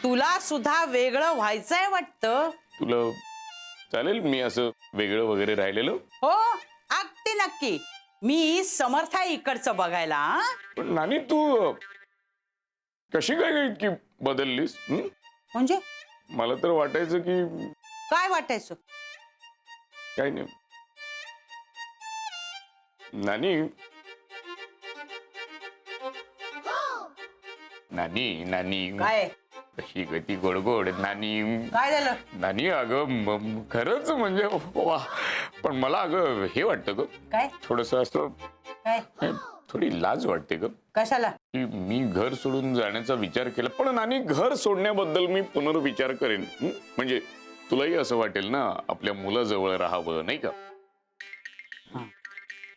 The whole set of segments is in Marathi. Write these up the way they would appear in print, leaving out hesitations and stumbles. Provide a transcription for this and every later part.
तुला सुद्धा वेगळं व्हायचंय वाटतं. तुला चालेल मी असं वेगळं वगैरे राहिलेलं? हो, अगदी नक्की. मी समर्थ आहे इकडचं बघायला. पण नानी तू कशी काय इतकी बदललीस? म्हणजे मला तर वाटायचं की काय वाटायचं? काही नाही नानी. नानी नानी काय कशी गती गोड गोड नानी. काय झालं? नानी अगं खरंच म्हणजे वा. पण मला अगं हे वाटतं ग, काय थोडस असं काय थोडी लाज वाटते ग कशाला? की मी घर सोडून जाण्याचा विचार केला. पण नानी घर सोडण्याबद्दल मी पुनर्विचार करेन. म्हणजे तुलाही असं वाटेल ना आपल्या मुलाजवळ राहावं, नाही का?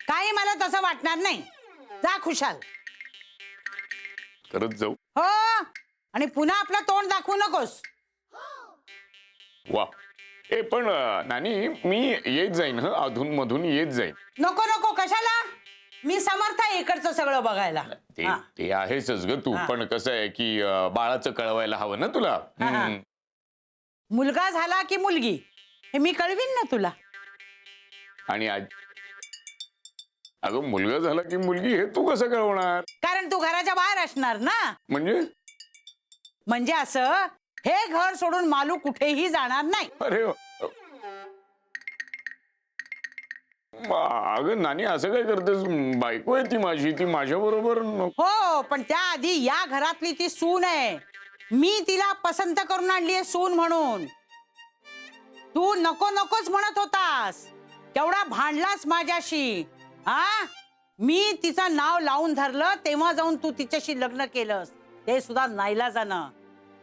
काही मला तसं वाटणार नाही. जा खुशाल. खरंच जाऊ? हो, आणि पुन्हा आपलं तोंड दाखवू नकोस. वा. ए पण नानी मी येत जाईन, ह अधून मधून येत जाईन. नको नको, कशाला? मी समर्थ आहे इकडचं सगळं बघायला. ते हा. ते आहेच ग तू. हा. पण कसं आहे की बाळाचं कळवायला हवं ना तुला. हा. मुलगा झाला की मुलगी हे मी कळवीन ना तुला. आणि आज अगं मुलगा झाला की मुलगी हे तू कसं कळवणार? कारण तू घराच्या बाहेर असणार ना. म्हणजे असं हे घर सोडून मालू कुठेही जाणार नाही. अरे अगं नानी असं काय करतेस? बायको आहे ती माझी, ती माझ्या बरोबर. हो, पण त्याआधी या घरातली ती सून आहे. मी तिला पसंत करून आणली आहे सून म्हणून. तू नको नकोच म्हणत होतास, केवढा भांडलास माझ्याशी. हा, मी तिचं नाव लावून धरलं तेव्हा जाऊन तू तिच्याशी लग्न केलंस. ते सुद्धा नाईलाजानं.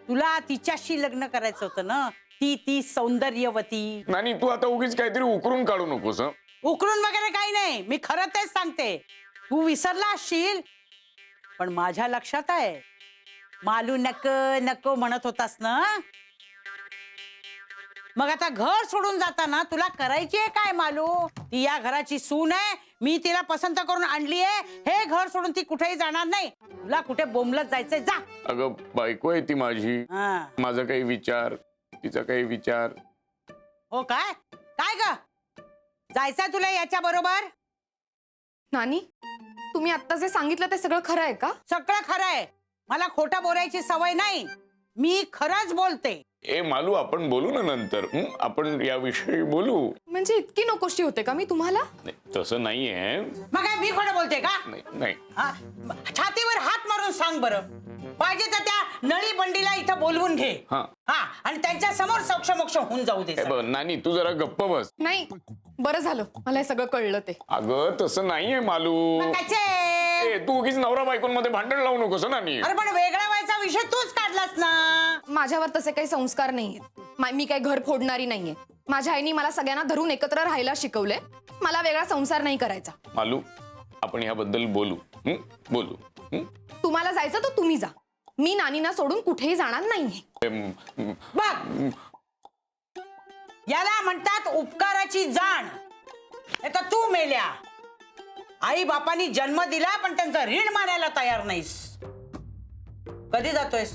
तुला तिच्याशी लग्न करायचं होतं ना. ती सौंदर्यवती. नानी तू आता उगीच काहीतरी उकरून काढू नकोस. उकरून वगैरे काही नाही, मी खरं तेच सांगते. तू विसरला असशील, पण माझ्या लक्षात आहे. मालू नको नको म्हणत होतास ना. मग आता घर सोडून जाताना तुला करायची आहे काय मालू? ती या घराची सून आहे. मी तिला पसंत करून आणली आहे. हे घर सोडून ती कुठेही जाणार नाही. तुला कुठे बोंबलत जायचंय, जा. अगं बायको आहे ती माझी. माझा काही विचार, तिचा काही विचार. हो काय काय ग, जायचंय तुला याच्या बरोबर? नानी तुम्ही आता जे सांगितलं ते सगळं खरं आहे का? सगळं खरं आहे. मला खोटं बोलायची सवय नाही. मी खरंच बोलते. ए मालू आपण बोलू ना नंतर. आपण याविषयी बोलू. म्हणजे इतकी नकोशी होते का मी तुम्हाला? तसं नाहीये. मग काय मी खोटं बोलते का? नाही. हा? छातीवर हात मारून सांग बरं. पाहिजे तर त्या नळी बंडीला इथं बोलवून घे. हा. आणि त्यांच्या समोर सक्षमोक्ष होऊन जाऊ दे. नानी तू जरा गप्प बस. नाही, बरं झालं मला हे सगळं कळलं ते. अगं तसं नाहीये मालू. तू उगीच नवरा बायकोंमध्ये भांडण लावू नकोस नानी. अरे पण वेगळा व्हायचा विषय तूच काढलास ना. माझ्यावर तसे काही संस्कार नाहीये. मी काही घर फोडणारी नाहीये. माझ्या आईने मला सगळ्यांना धरून एकत्र राहायला शिकवले. मला वेगळा संसार नाही करायचा. मालू आपण याबद्दल बोलू. बोलू. तुम्हाला जायचं तर तुम्ही जा. मी नानीना सोडून कुठेही जाणार नाहीये. बघ, याला म्हणतात उपकाराची जाण. आता तू मेल्या. आई बापांनी जन्म दिला पण त्यांचं ऋण मानायला तयार नाहीस. कधी जातोयस?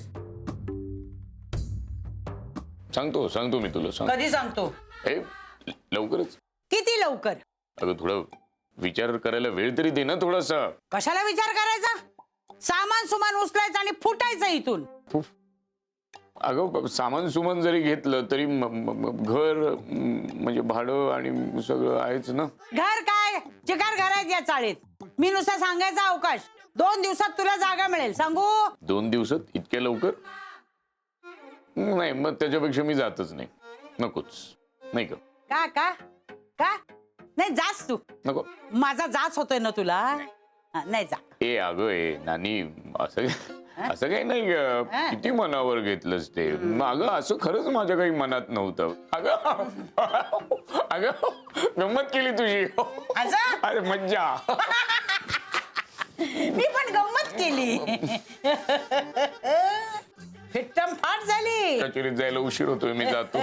सांगतो मी तुला. कधी सांगतो? लवकरच. किती लवकर? अगं थोडं विचार करायला वेळ तरी दे ना थोडासा. कशाला विचार करायचा? सामान सुमान उचलायचं आणि फुटायचं इथून. अगं सामान सुमान जरी घेतलं तरी घर म्हणजे भाडं आणि सगळं आहेच ना. घर काय चिकार घरात या चाळीत. मी नुसतं सांगायचा अवकाश. 2 दिवसात तुला जागा मिळेल. सांगू? 2 दिवसात इतक्या लवकर? नाही मग त्याच्यापेक्षा मी जातच नाही. नकोच. नाही का? का नाही जास तू. नको. माझा जाच होतोय ना तुला. नाही जा. अगं नानी असं काही नाही. किती मनावर घेतलंस ते. अगं असं खरंच माझ्या काही मनात नव्हतं. अगं गंमत केली तुझी. अरे मज्जा. मी पण गंमत केली. फिट्टम फाट झाली. कचेरीत जायला उशीर होतोय. मी जातो.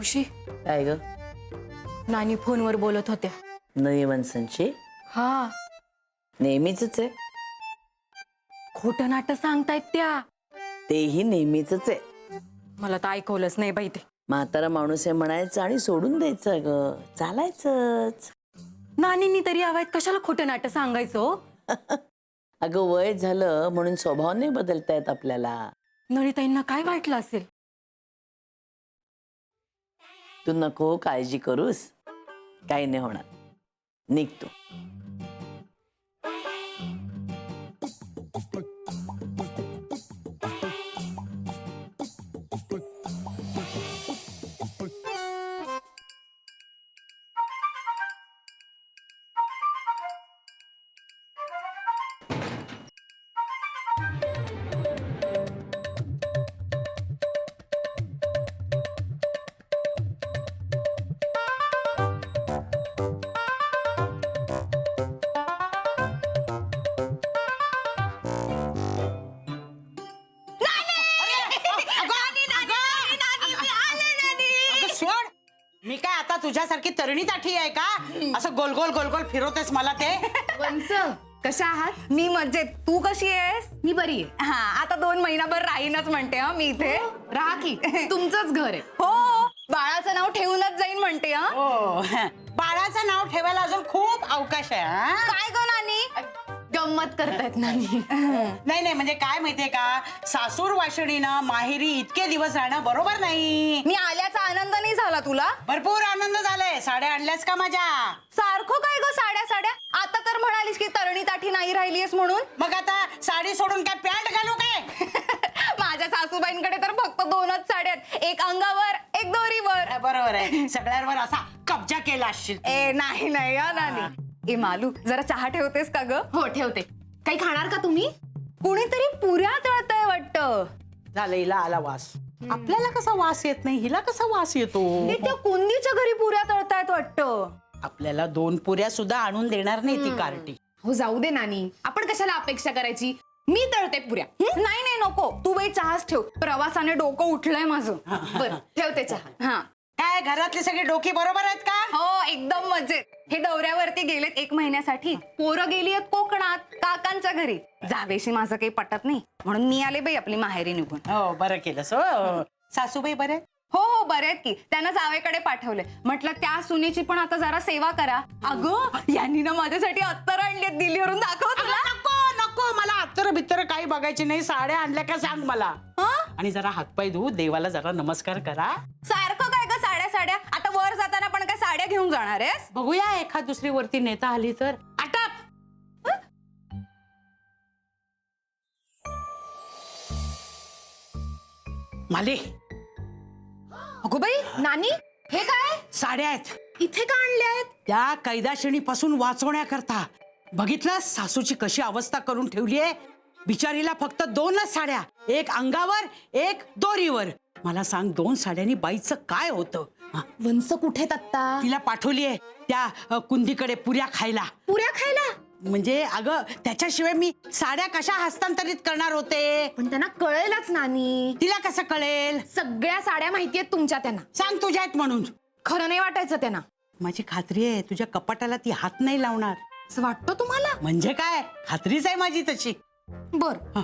मावशी काय ग? नानी फोनवर बोलत होत्या. नवी माणसांची हा नेहमीच आहे. खोटं नाटक सांगतायत त्या. तेही नेहमीच आहे. मला तर ऐकवलंच नाही बाई ते. म्हातारा माणूस आहे म्हणायचं आणि सोडून द्यायचं ग. चालायचंच. नानींनी तरी हवायत कशाला खोटं नाटक सांगायचं हो? अगं वय झालं म्हणून स्वभाव नाही बदलता येत आपल्याला. नळीताईंना काय वाटलं असेल? तू नको काळजी करूस. काही नाही होणार. निघ तू. अगं सोड. मी काय आता तुझ्यासारखी तरणी ताठी आहे का? असं गोल गोल गोल गोल फिरवतेस मला ते. वंस कशा आहात? मी मजेत. तू कशी आहेस? मी बरी आहे. हा आता 2 महिनाभर राहीनच म्हणते हा मी इथे. राहा की. तुमचंच घर आहे. हो बाळाचं नाव ठेवूनच जाईन म्हणते हा. हो बाळाचं नाव ठेवायला अजून खूप अवकाश आहे हा? काय गं नानी? गंमत करतायत नानी. नाही नाही म्हणजे काय माहितीये का, सासूर वाशिणीनं माहेरी इतके दिवस राहणं बरोबर नाही. मी आल्याचा आनंद नाही झाला तुला? भरपूर आनंद झालाय. साड्या आणल्यास का माझ्या? सारखं काय ग साड्या साड्या? आता तर म्हणालीस की तरणी ताठी नाही राहिलीस म्हणून. मग आता साडी सोडून काय पॅन्ट घालू काय? माझ्या सासूबाईंकडे तर फक्त 2च साड्या आहेत. एक अंगावर एक दोरीवर. बरोबर आहे. सगळ्यांवर असा कब्जा केला असशील. ए नाही नाही हा नानी. ए मालू जरा चहा ठेवतेस का ग? हो ठेवते. काही खाणार का तुम्ही? कुणीतरी पुऱ्या तळतंय वाटतं. झालं हिला आला वास. आपल्याला कसा वास येत नाही, हिला कसा वास येतो? ते त्या कुंदीच्या घरी पुऱ्या तळतायत वाटतं. आपल्याला 2 पुऱ्या सुद्धा आणून देणार नाही ती कार्टी. हो जाऊ दे नानी, आपण कशाला अपेक्षा करायची? मी तळते पुऱ्या. नाही नाही नको. तू बाई चहाच ठेव. प्रवासाने डोकं उठलंय माझं. बरं ठेवते चहा. हा काय घरातली सगळी डोकी बरोबर आहेत का? हो एकदम मजेत. हे दौऱ्यावरती गेलेत 1 महिन्यासाठी. पोरं गेली आहेत कोकणात काकांच्या घरी. जावेशी माझं काही पटत नाही म्हणून मी आले बाई आपली माहेरी निघून. हो बरं केलंस. हो सासूबाई बरे? हो हो बरे आहेत की. त्यांना जावेकडे पाठवले. म्हटलं त्या सुनेची पण आता जरा सेवा करा. अगं यांनी ना माझ्यासाठी अत्तर आणली दिल्लीवरून. दाखव तुला. नको नको मला अत्तर बित्तर काही बघायची नाही. साड्या आणल्या का सांग मला. हं? आणि जरा हातपाय धुवू, देवाला जरा नमस्कार करा. सारखं काय ग साड्या साड्या? आता वर जाताना पण काय साड्या घेऊन जाणार आहेस? बघूया एखाद दुसरी वरती नेता आली तर. आटाप. माले अगो बाई नानी हे काय? साड्या आहेत. इथे का आणल्या आहेत? त्या कैदाशिणीपासून वाचवण्याकरता. बघितलं सासूची कशी अवस्था करून ठेवली आहे. बिचारीला फक्त 2च साड्या. एक अंगावर एक दोरीवर. मला सांग 2 साड्यांनी बाईचं काय होतं? वंस कुठे आत्ता? तिला पाठवली आहे त्या कुंदीकडे पुऱ्या खायला. पुऱ्या खायला? म्हणजे अगं त्याच्याशिवाय मी साड्या कशा हस्तांतरित करणार होते? पण त्यांना कळेलच नानी. तिला कसं कळेल? सगळ्या साड्या माहितीयेत तुमच्या त्यांना. सांग तुझ्या आहेत म्हणून. खरं नाही वाटायचं त्यांना. माझी खात्री आहे तुझ्या कपाटाला ती हात नाही लावणार. असं वाटतं तुम्हाला? म्हणजे काय, खात्रीच आहे माझी तशी. बर हा.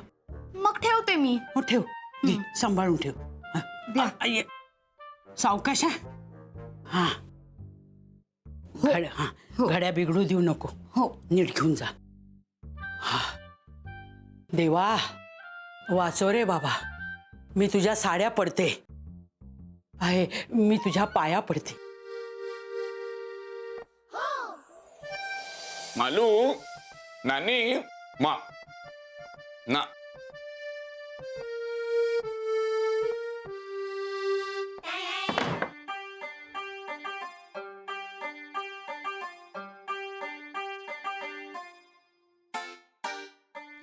मग ठेवते मी. हो ठेव. घे, सांभाळून ठेव. हा. द्या. ये. सावकाश हा. हा. हा. घड्या बिघडू देऊ नको. हो नीट घेऊन जा. हा. देवा वाचव रे बाबा. मी तुझ्या साड्या पडते आहे. मी तुझ्या पाया पडते. मालू नानी मा ना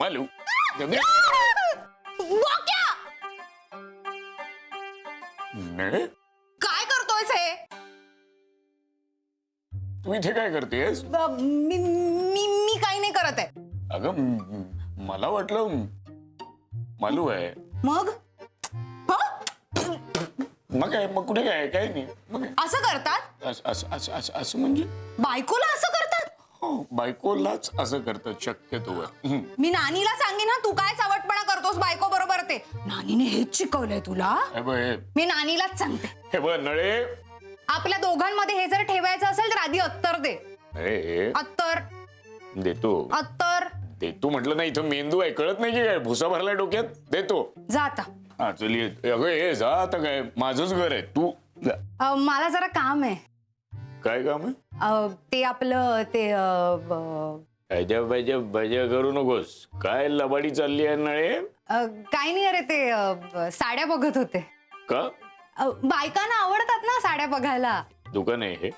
मालू मेळे, काय करतोयस हे? तू इथे काय करतेस? मी मी मी काही नाही करत आहे. अगं मला वाटलं मालू आहे. मग मग काय, मग कुठे काय, काय नाही, मग काय? असं करतात? असं म्हणजे बायकोला असं करतात? हो, बायकोलाच असं करतात शक्यतो. मी नानीला सांगेन हा, तू काय सावटपणा करतोस बायको बरोबर ते. नानीने हेच शिकवलंय तुला? मी नानीलाच सांगते. हे बघ नळे, आपल्या दोघांमध्ये हे जर ठेवायचं असेल तर आधी अत्तर दे. अरे अत्तर देतो अत्तर देतो म्हटलं नाही, इथं मेंदू आहे, कळत नाही की काय, भुसा भरलाय डोक्यात, देतो. जा आता. हा चल ये. अगं हे जा आता, काय माझंच घर आहे, तू जा. मला जरा काम आहे. काय काम आहे? ते आपलं ते भजा करू नकोस. काय लबाडी चालली आहे नळे? काय नाही अरे ते साड्या बघत होते. का? बायकांना आवडतात ना साड्या बघायला. दुकान आहे हे?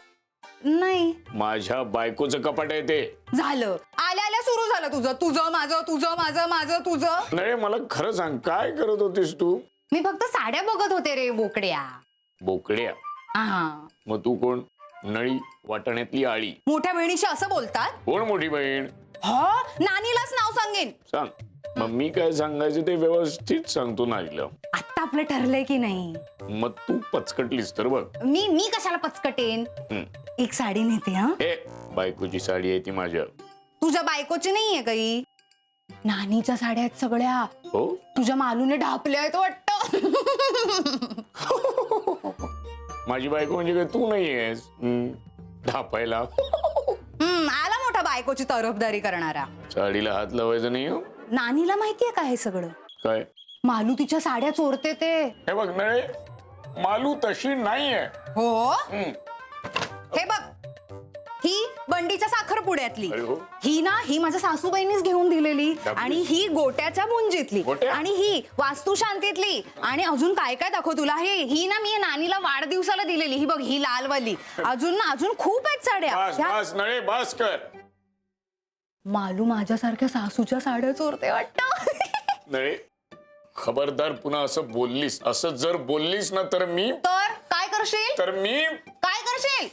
नाही. माझ्या बायकोचं कपाट आहे ते. झालं, आल्या आल्या सुरू झालं तुझं तुझं माझं तुझं माझं माझं तुझं. नळे मला खरं सांग, काय करत होतीस तू? मी फक्त साड्या बघत होते रे बोकड्या. बोकड्या? हा. मग तू कोण? नळी, वाटाण्यातली आळी. मोठ्या बहिणीशी असं बोलतात? कोण मोठी बहीण? हो, नानीलाच नाव सांगेन. सांग. मग मी काय सांगायचं ते व्यवस्थित सांगतो नाहीला. आता आपलं ठरलंय की नाही? मग तू पचकटलीस तर बघ. मी कशाला पचकटेन. एक साडी नेते. हा, ए बायकोची साडी आहे ती माझ्या. तुझ्या बायकोची नाहीये काही? नानीच्या साड्या आहेत सगळ्या. हो, तुझ्या मालूने ढापल्या आहेत वाटतं. माझी बायको म्हणजे काय तू नाहीयेस ढापायला. आला मोठा बायकोची तरफदारी करणारा. साडीला हात लावायचा नाही हो. नानीला माहितीये का हे सगळं? काय? मालू तिच्या साड्या चोरते ते. हे बघ नळे, मालू तशी नाहीये. हो, हम्म. हे बघ, ही बंडीच्या साखरपुड्यातली. अरे हो. ही माझ्या सासूबाईंनीच घेऊन दिलेली. त्यातली? आणि ही गोट्याच्या मुंजीतली. गोट्या? आणि ही वास्तुशांतीतली. आणि अजून काय काय दाखव तुला. ही ना मी नानीला वाढदिवसाला दिलेली. ही बघ, ही लालवाली. अजून खूप आहेत साड्या. बस बस नळे, बस कर. मालू माझ्यासारख्या सासूच्या साड्या चोरते वाटतं. नळे, खबरदार पुन्हा असं बोललीस, असं जर बोललीस ना तर मी तर काय करशील? काय करशील?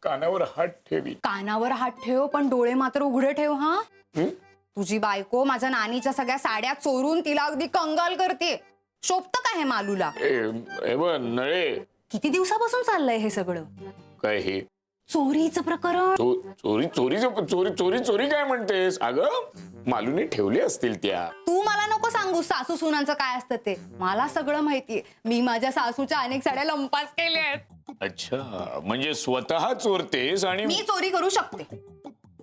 कानावर हात ठेवी. कानावर हात ठेव, पण डोळे मात्र उघडे ठेव. हा, हं? तुझी बायको माझ्या नानीच्या सगळ्या साड्या चोरून तिला अगदी कंगाल करते. शोभत का हे मालूला? हे बघ नळे, किती दिवसापासून चाललंय हे सगळं? काय हे चोरीचं प्रकरण. चोरी काय म्हणतेस? अगं मालूने ठेवले असतील त्या. तू मला नको सांगू सासू सुनांचं काय असतं ते. मला सगळं माहितीये. मी माझ्या सासूच्या अनेक साड्या लंपास केल्या आहेत. अच्छा, म्हणजे स्वतः चोरतेस आणि मी चोरी करू शकते.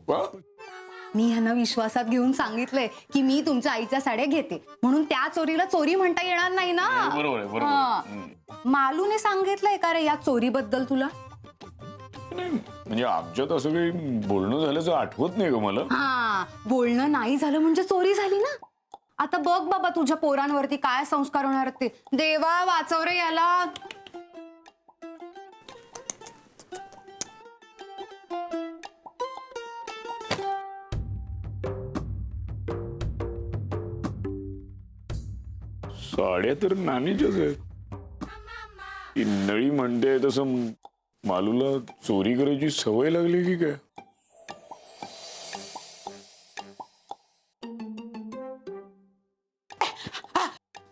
वा? मी ह्यांना विश्वासात घेऊन सांगितलंय की मी तुमच्या आईच्या साड्या घेते, म्हणून त्या चोरीला चोरी म्हणता येणार नाही ना. बरोबर आहे, बरोबर हा. आहे. मालूने सांगितलंय का रे या चोरीबद्दल तुला? म्हणजे आमच्यात असं काही बोलणं झाल्याचं आठवत नाही ग मला. हा, बोलणं नाही झालं म्हणजे चोरी झाली ना. आता बघ बाबा तुझ्या पोरांवरती काय संस्कार होणार ते. देवा वाचव रे याला. साड्या तर नानीच्याच आहेत. ती नळी म्हणते तसं मालूला चोरी करायची सवय लागली की काय?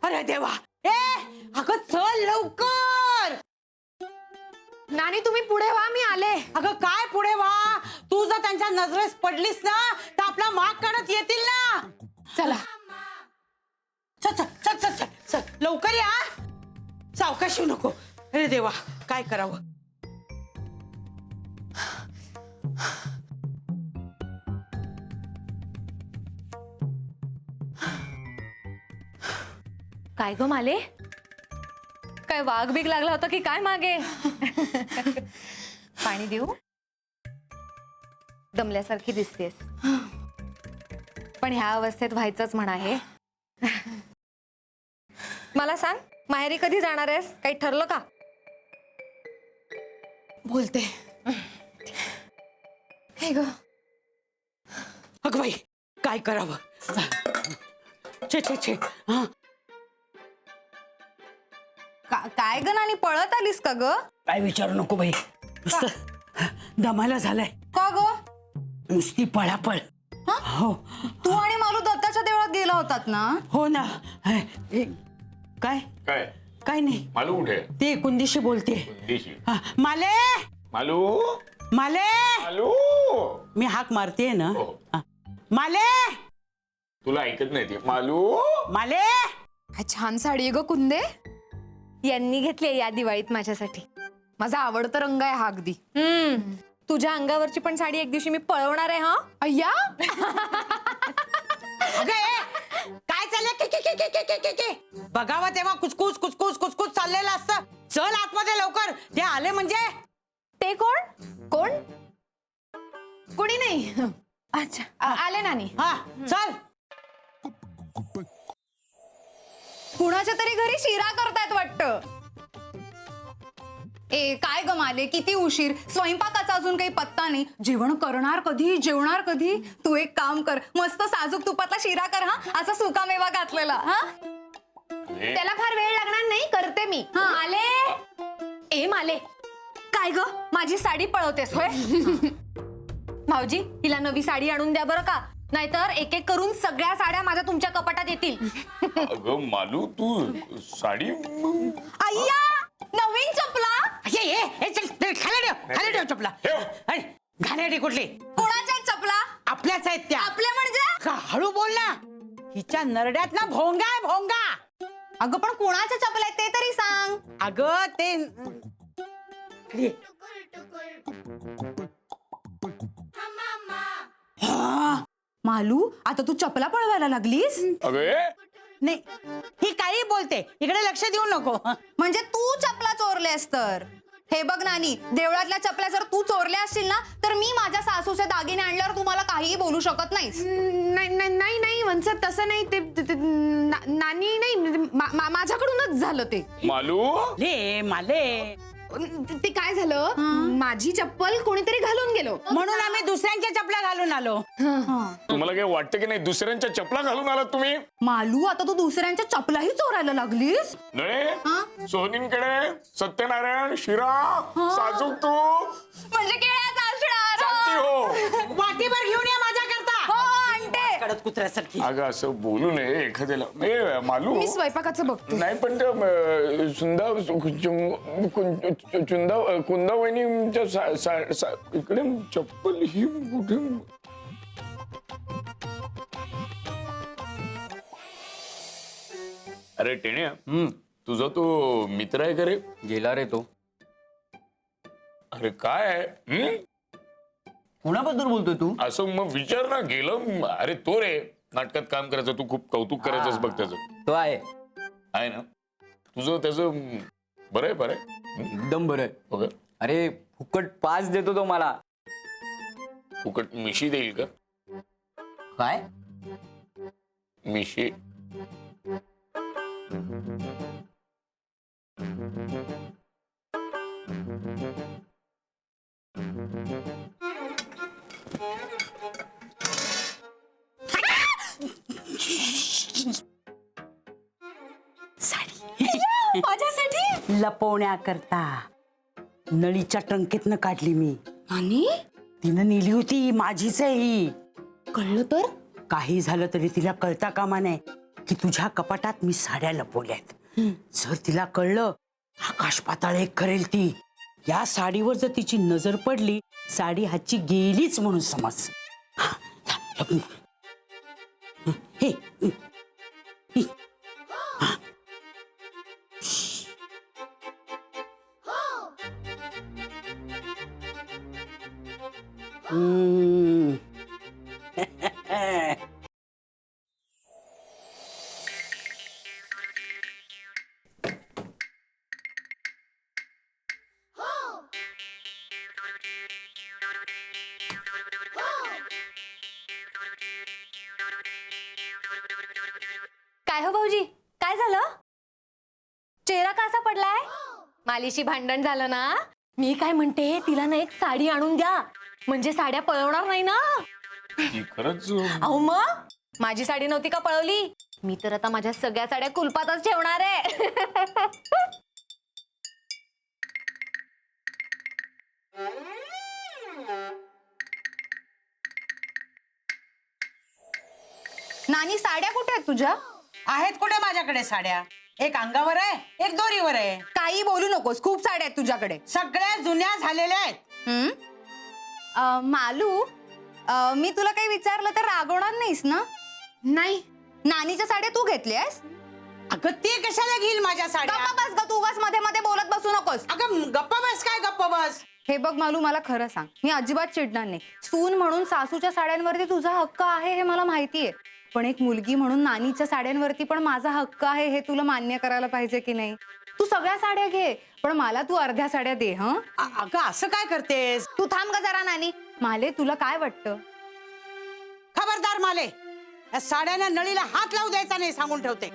अरे देवा, ए अगं चल लवकर. नानी तुम्ही पुढे व्हा, मी आले. अगं काय पुढे वा, तू जर त्यांच्या नजरेस पडलीस ना तर आपला माग काढत येतील ना. चला. चल चल चल चल चल चल लवकर या. सावकाश येऊ नको. अरे देवा, काय करावं. काय ग माले, काय वाघ बीग लागला होता की काय मागे? पाणी देऊ? दमल्यासारखी दिसतेस, पण ह्या अवस्थेत व्हायचंच म्हणा हे. मला सांग, माहेरी कधी जाणार आहेस? काही ठरलं का? बोलते. हे ग, अगं बाई, काय करावं. छे छे छे. हा, काय ग नानी, पळत आलीस का ग? काय विचारू नको बाई, नुसतं दमायला झालाय. का ग? नुसती पळापळ. हो तू आणि मालू दत्ताच्या देवळात गेला होतात ना? हो ना. काय काय काय नाही मालू कुठे आहे? ती कुंदीशी बोलते. दिशी. माले मालू माले मालू मी हाक मारते ना. हो. हा. माले तुला ऐकत नाही ते. मालू माले काय छान साडी आहे ग कुंदे. यांनी घेतली या दिवाळीत माझ्यासाठी. माझा आवडता रंग आहे हा अगदी. तुझ्या अंगावरची पण साडी एक दिवशी मी पळवणार आहे. हा अय्या अगं ए, काय चाललंय के के के के के के के के बघावं तेव्हा कुचकुच कुचकुच कुचकुच चाललेलं असतं. चल आतमध्ये लवकर, ते आले म्हणजे. ते कोण कोण? कोणी नाही. अच्छा आले नानी. हा चल. कुणाच्या तरी घरी शिरा करतायत वाटतं. ए काय गमाले, किती उशीर, स्वयंपाकाचा अजून काही पत्ता नाही. जेवण करणार कधी, जेवणार कधी? तू एक काम कर, मस्त साजूक तुपातला शिरा कर. हा असा सुकामेवा घातलेला. हा त्याला फार वेळ लागणार नाही, करते मी. माले ए माले काय ग माझी साडी पळवतेस होय? भाऊजी हिला नवी साडी आणून द्या बरं का, नाहीतर एक एक करून सगळ्या साड्या माझ्या तुमच्या कपाटात येतील. अगं मालू तू साडी अय्या नवीन चपला. ये ये ए, चल चल, खाली ठेव चपला. ठेव. अरे घाणेरडी कुठली? कोणाच्या आहेत चपला? आपल्याच आहेत त्या. आपल्या म्हणजे? का हळू बोल ना, हिच्या नरड्यात ना भोंगा आहे भोंगा. अगं पण कोणाच्या चपला आहेत ते तरी सांग. अगं ते ये. हा, मालू आता तू चपला पळवायला लागलीस. अगे नाही, ही काही बोलते, इकडे लक्ष देऊ नको. म्हणजे तू चपला चोरल्यास तर. हे बघ नानी, देवळातल्या चपल्या जर तू चोरल्या असतील ना, तर मी माझ्या सासूचे दागिने आणल्यावर तुम्हाला काहीही बोलू शकत नाहीस. नाही नाही म्हणसत तसं नाही. ते नानी नाही माझ्याकडूनच झालं ते. मालू ले माले, ते काय झालं, माझी चप्पल कोणीतरी घालून गेलो. म्हणून आम्ही दुसऱ्यांच्या चपला घालून आलो. तुम्हाला काय वाटतं की नाही, दुसऱ्यांच्या चपला घालून आलात तुम्ही? मालू आता तू दुसऱ्यांच्या चपलाही चोरायला लागलीस. नळे सोनींकडे सत्यनारायण शिरा साजूक तू म्हणजे केळ्याचा असणार. चालती हो. वाटीभर घेऊन या माझ्या करता. हो, आणते. कडत कुत्र्यासारखी. अगं असं बोलू नये एखाद्याला. ए मालू मी स्वयंपाकाचं बघते. नाही पण कुंदावणीच्या इकडे चप्पल ही कुठे? अरे टेण्या, तुझा तो मित्र आहे का रे? गेला रे तो. अरे काय आहे? कोणाबद्दल बोलतोय तू? असं मग विचार ना. गेलं. अरे तो रे, नाटकात काम करायचं, तू खूप कौतुक करायचंस बघ त्याचं. तो आहे आहे ना तुझं त्याचं? बरं आहे बरं आहे. एकदम बरं आहे. हो का? अरे फुकट पास देतो तो मला. फुकट मिशी देईल का? काय? मिशी माझ्यासाठी लपवण्याकरता नळीच्या टंकेतनं काढली मी. आणि तिनं नेली होती, माझीच आहे ही. कळलं तर? काही झालं तरी तिला कळता कामा नये की तुझ्या कपाटात मी साड्या लपवल्यात. जर तिला कळलं, आकाश पाताळ एक करेल ती. या साडीवर जर तिची नजर पडली, साडी हातची गेलीच म्हणून समज. हा, लपून. हे हे. हम्म. काय हो भाऊजी काय झालं? चेहरा कसा पडलाय? मालीशी भांडण झालं ना? मी काय म्हणते, तिला ना एक साडी आणून द्या, म्हणजे साड्या पळवणार नाही ना. ती खरंच अहो मग माझी साडी नव्हती का पळवली? मी तर आता माझ्या सगळ्या साड्या कुलपातच ठेवणार आहे. नानी साड्या कुठे आहेत तुझ्या? आहेत कुठे माझ्याकडे साड्या? एक अंगावर आहे एक दोरीवर आहे. काही बोलू नकोस, खूप साड्या आहेत तुझ्याकडे. सगळ्या जुन्या झालेल्या आहेत. मालू, मी तुला काही विचारलं तर रागवणार नाहीस ना? नाही. नानीच्या साड्या तू घेतल्यास? अगं ते कशाला घेईल माझ्या साड्या? गप्पा बस ग, तू उगाच मध्ये मध्ये बोलत बसू नकोस. अगं गप्पा बस काय गप्पा बस. हे बघ मालू, मला खरं सांग, मी अजिबात चिडणार नाही. सून म्हणून सासूच्या साड्यांवरती तुझा हक्क आहे हे मला माहितीये, पण एक मुलगी म्हणून नानीच्या साड्यांवरती पण माझा हक्क आहे हे तुला मान्य करायला पाहिजे की नाही? तू सगळ्या साड्या घे, पण मला तू अर्ध्या साड्या दे. हं, अगं असं काय करतेस? तू थांब ग जरा नानी. माले, तुला काय वाटतं? खबरदार माले, या साड्यांना नळीला हात लावू द्यायचा नाही सांगून ठेवते.